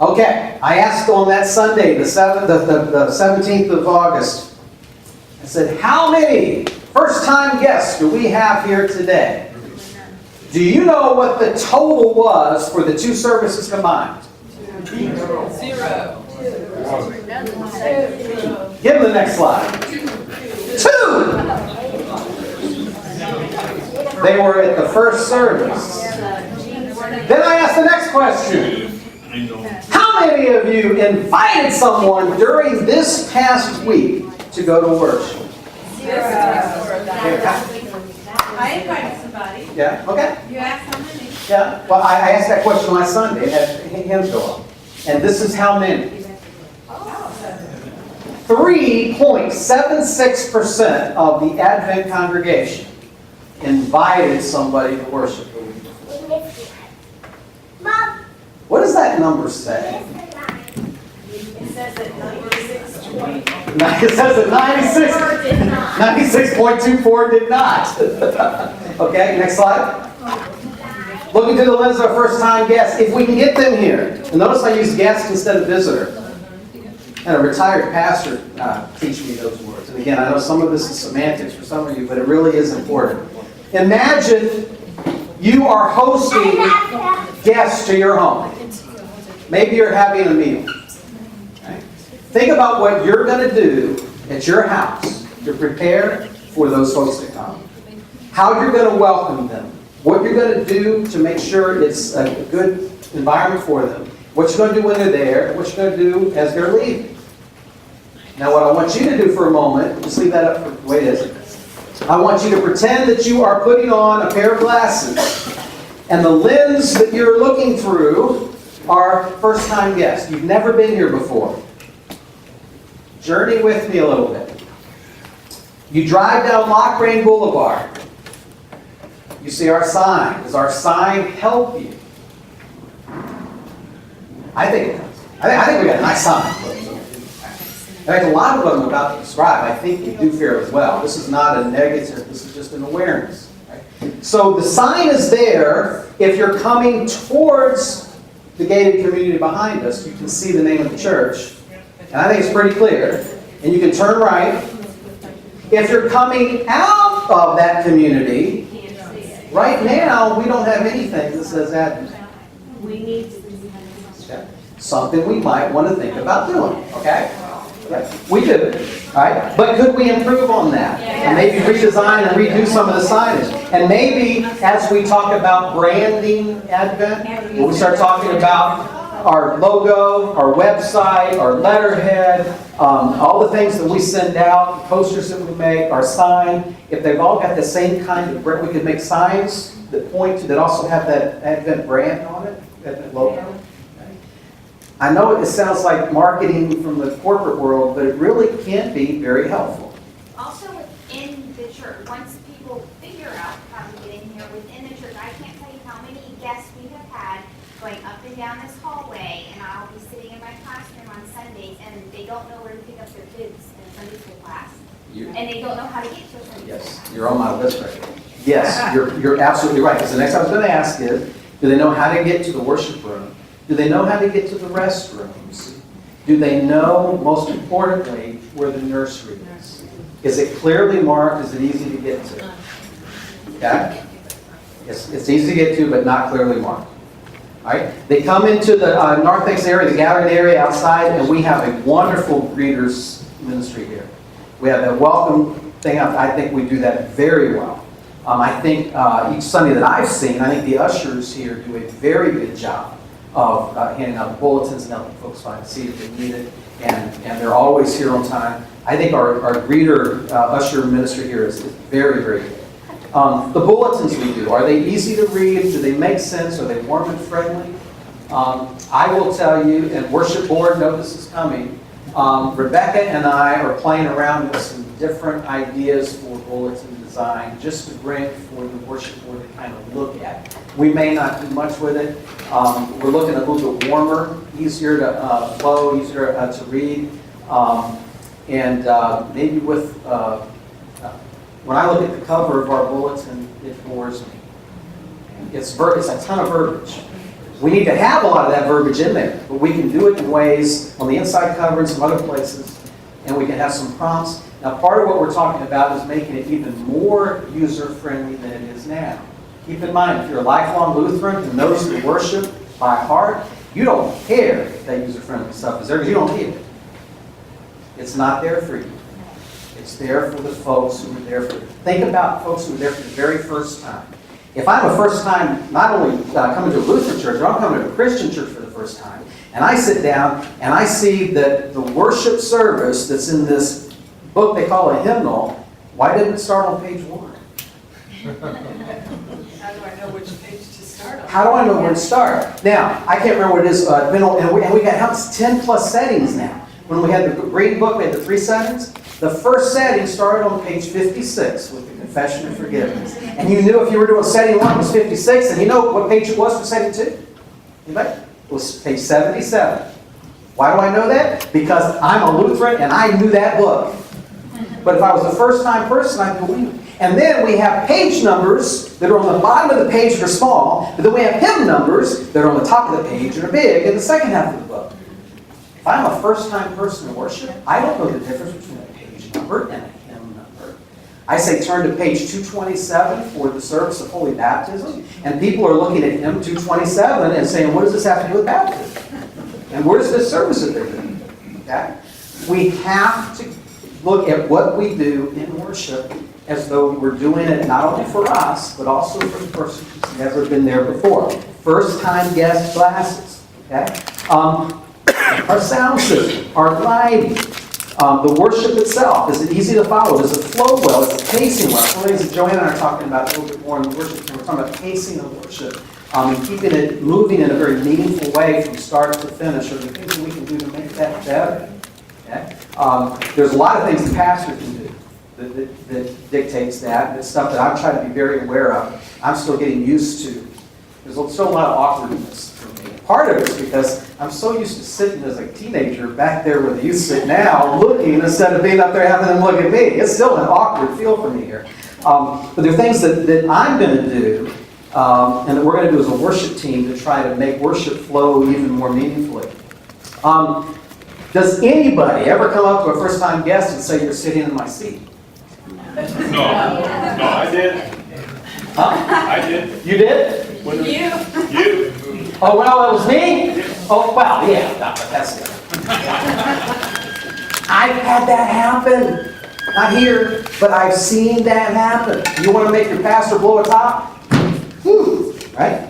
Okay, I asked on that Sunday, the 17th of August, I said, how many first-time guests do we have here today? Do you know what the total was for the two services combined? 0. Give them the next slide. 2! They were at the first service. Then I asked the next question. How many of you invited someone during this past week to go to worship? 0. I invited somebody. Yeah, okay. You asked how many? Yeah, well, I asked that question last Sunday and had hands go up. And this is how many? 3.76% of the Advent congregation invited somebody to worship the week before. What does that number say? It says that 96.24 It says that 96.24 did not. Okay, next slide. Looking through the lens of a first-time guest, if we can get them here. And notice I use guest instead of visitor. And a retired pastor teach me those words. And again, I know some of this is semantics for some of you, but it really is important. Imagine you are hosting guests to your home. Maybe you're having a meal. Okay? Think about what you're going to do at your house to prepare for those folks to come. How you're going to welcome them. What you're going to do to make sure it's a good environment for them. What you're going to do when they're there. And what you're going to do as they're leaving. Now what I want you to do for a moment, just leave that up for the way it is. I want you to pretend that you are putting on a pair of glasses. And the lens that you're looking through are first-time guests. You've never been here before. Journey with me a little bit. You drive down Lochrain Boulevard. You see our sign. Does our sign help you? I think it does. I think we got a nice sign. In fact, a lot of what I'm about to describe, I think you do fairly well. This is not a negative. This is just an awareness. Right? So the sign is there. If you're coming towards the gated community behind us, you can see the name of the church. And I think it's pretty clear. And you can turn right. If you're coming out of that community, right now we don't have anything that says Advent. We need Okay. Something we might want to think about doing. Okay? Yeah, we do. All right? But could we improve on that? And maybe redesign and redo some of the signage. And maybe as we talk about branding Advent, when we start talking about our logo, our website, our letterhead, all the things that we send out, the posters that we make, our sign, if they've all got the same kind of brand, we could make signs that point to, that also have that Advent brand on it, Advent logo. I know it sounds like marketing from the corporate world, but it really can be very helpful. Also within the church, once people figure out how to get in here within the church, I can't tell you how many guests we have had going up and down this hallway, and I'll be sitting in my classroom on Sundays, and they don't know where to pick up their kids in a Sunday school class. And they don't know how to get to a Sunday school class. Yes, you're on my list right now. Yes, you're absolutely right. Because the next thing I was going to ask is, do they know how to get to the worship room? Do they know how to get to the restrooms? Do they know, most importantly, where the nursery is? Is it clearly marked? Is it easy to get to? Okay? It's easy to get to, but not clearly marked. All right? They come into the narthex area, the gathering area outside, and we have a wonderful greeters ministry here. We have that welcome thing. I think we do that very well. I think each Sunday that I've seen, I think the ushers here do a very good job of handing out bulletins and helping folks find a seat if they need it. And they're always here on time. I think our greeter usher ministry here is very, very good. The bulletins we do, are they easy to read? Do they make sense? Are they warm and friendly? I will tell you, and worship board know this is coming, Rebecca and I are playing around with some different ideas for bulletin design just to bring for the worship board to kind of look at. We may not do much with it. We're looking at a little bit warmer, easier to flow, easier to read. And maybe with, when I look at the cover of our bulletin, it bores me. It's a ton of verbiage. We need to have a lot of that verbiage in there, but we can do it in ways on the inside cover and some other places, and we can have some prompts. Now, part of what we're talking about is making it even more user-friendly than it is now. Keep in mind, if you're a lifelong Lutheran who knows the worship by heart, you don't care if that user-friendly stuff is there because you don't need it. It's not there for you. It's there for the folks who are there for it. Think about folks who are there for the very first time. If I'm a first time, not only coming to a Lutheran church, but I'm coming to a Christian church for the first time, and I sit down and I see that the worship service that's in this book they call a hymnal, why didn't it start on page 1? How do I know which page to start on? How do I know where to start? Now, I can't remember what it is, and we got 10 plus settings now. When we had the green book, we had the 3 settings. The first setting started on page 56 with the confession and forgiveness. And you knew if you were doing setting 1 it was 56, and you know what page it was for setting 2? Anybody? It was page 77. Why do I know that? Because I'm a Lutheran and I knew that book. But if I was a first-time person, I'd believe it. And then we have page numbers that are on the bottom of the page that are small, but then we have hymn numbers that are on the top of the page and are big in the second half of the book. If I'm a first-time person in worship, I don't know the difference between a page number and a hymn number. I say turn to page 227 for the service of Holy Baptism, and people are looking at hymn 227 and saying, what does this have to do with baptism? And where's this service that they're doing? Okay? We have to look at what we do in worship as though we're doing it not only for us, but also for the person who's never been there before. First-time guest classes. Okay? Our sound system, our lighting, the worship itself. Is it easy to follow? Does it flow well? Is it pacing well? One of the things that Joanna and I are talking about a little bit more in the worship, and we're talking about pacing of worship and keeping it moving in a very meaningful way from start to finish. Are there things that we can do to make that better? Okay? There's a lot of things the pastor can do that dictates that. It's stuff that I'm trying to be very aware of. I'm still getting used to. There's still a lot of awkwardness for me. Part of it is because I'm so used to sitting as a teenager back there where the youth sit now, looking instead of being up there having them look at me. It's still an awkward feel for me here. But there are things that I'm going to do and that we're going to do as a worship team to try to make worship flow even more meaningfully. Does anybody ever come up to a first-time guest and say, you're sitting in my seat? No, I did. Huh? I did. You did? You. Oh, well, it was me? Oh, well, yeah, that's it. I've had that happen. Not here, but I've seen that happen. You want to make your pastor blow a top? Whew, right?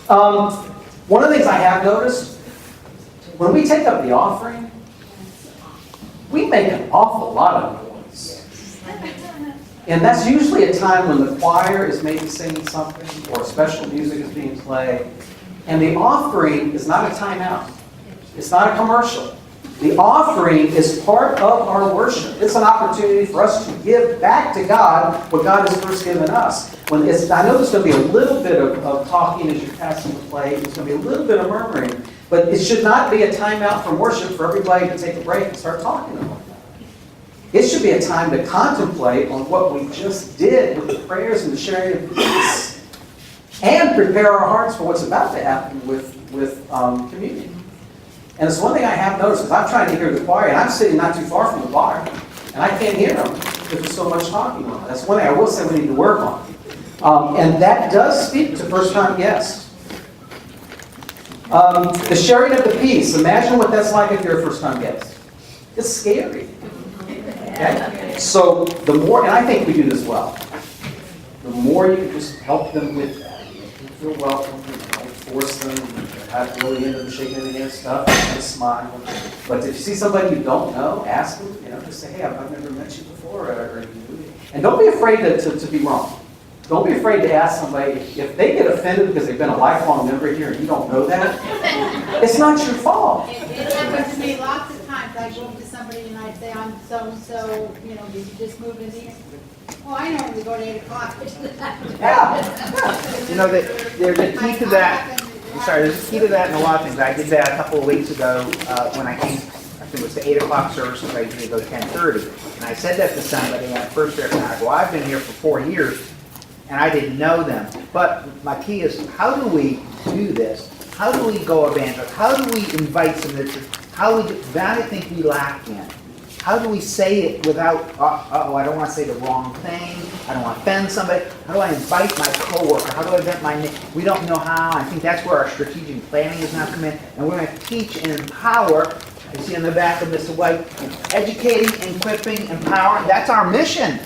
One of the things I have noticed, when we take up the offering, we make an awful lot of noise. And that's usually a time when the choir is maybe singing something or special music is being played. And the offering is not a timeout. It's not a commercial. The offering is part of our worship. It's an opportunity for us to give back to God what God has first given us. I know there's going to be a little bit of talking as you're passing the plate. There's going to be a little bit of murmuring. But it should not be a timeout from worship for everybody to take a break and start talking about that. It should be a time to contemplate on what we just did with the prayers and the sharing of peace, and prepare our hearts for what's about to happen with communion. And it's one thing I have noticed is I'm trying to hear the choir, and I'm sitting not too far from the choir, and I can't hear them because there's so much talking on it. That's one thing I will say we need to work on. And that does speak to first-time guests. The sharing of the peace. Imagine what that's like if you're a first-time guest. It's scary. Okay? So the more, and I think we do this well, the more you can just help them with that. You feel welcome, you don't force them, you're not really into the shaking of the hand stuff, just smile. But if you see somebody you don't know, ask them, just say, hey, I've never met you before, or you. And don't be afraid to be wrong. Don't be afraid to ask somebody, if they get offended because they've been a lifelong member here and you don't know that, it's not your fault. It happens to me lots of times. I go up to somebody and I say, I'm so-and-so, did you just move in here? Oh, I normally go to 8 o'clock. Yeah. There's a key to that. There's a key to that in a lot of things. I did that a couple of weeks ago when I came. I think it was the 8 o'clock service, because I usually go 10:30. And I said that to somebody, and at first they're kind of, well, I've been here for 4 years. and I didn't know them. But my key is, how do we do this? How do we go evangelize? How do we invite some of the church? That I think we lack in. How do we say it without, I don't want to say the wrong thing. I don't want to offend somebody. How do I invite my coworker? How do I invite my neighbor? We don't know how. I think that's where our strategic planning is now come in. And we're going to teach and empower. You see on the back of Mr. White, educating, equipping, empowering. That's our mission.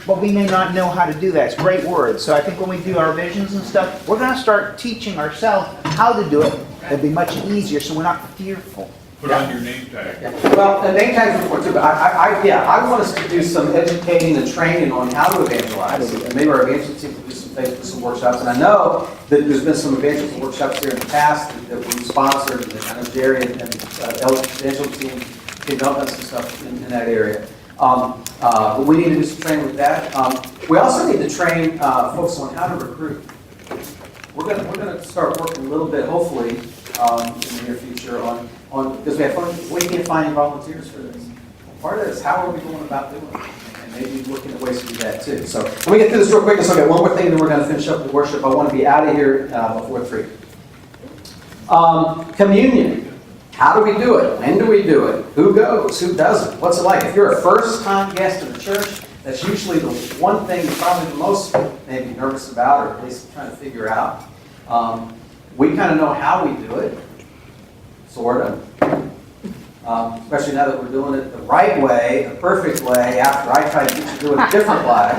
But we may not know how to do that. It's great words. So I think when we do our visions and stuff, we're going to start teaching ourselves how to do it. It'll be much easier so we're not fearful. Put on your name tag. Well, and name tags are important too, but I want us to do some educating and training on how to evangelize. And maybe our evangelist team will do some things, some workshops. And I know that there's been some evangelism workshops here in the past that we've sponsored. And I know Jerry and evangelist team have done some stuff in that area. But we need to do some training with that. We also need to train folks on how to recruit. We're going to start working a little bit, hopefully, in the near future on because we can't find volunteers for this. Part of this, how are we going about doing it? And maybe looking at ways to do that too. So let me get through this real quick. So, okay, one more thing, then we're going to finish up with worship. I want to be out of here before 3. Communion. How do we do it? When do we do it? Who goes? Who doesn't? What's it like? If you're a first-time guest in the church, that's usually the one thing you're probably the most maybe nervous about, or at least trying to figure out. We kind of know how we do it, sort of. Especially now that we're doing it the right way, the perfect way, after I tried to teach you to do it a different way.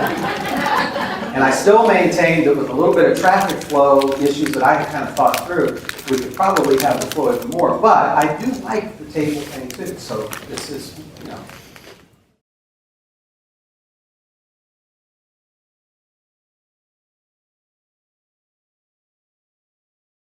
And I still maintain that with a little bit of traffic flow issues that I had kind of thought through, we could probably have the flow even more. But I do like the table thing too, so this is,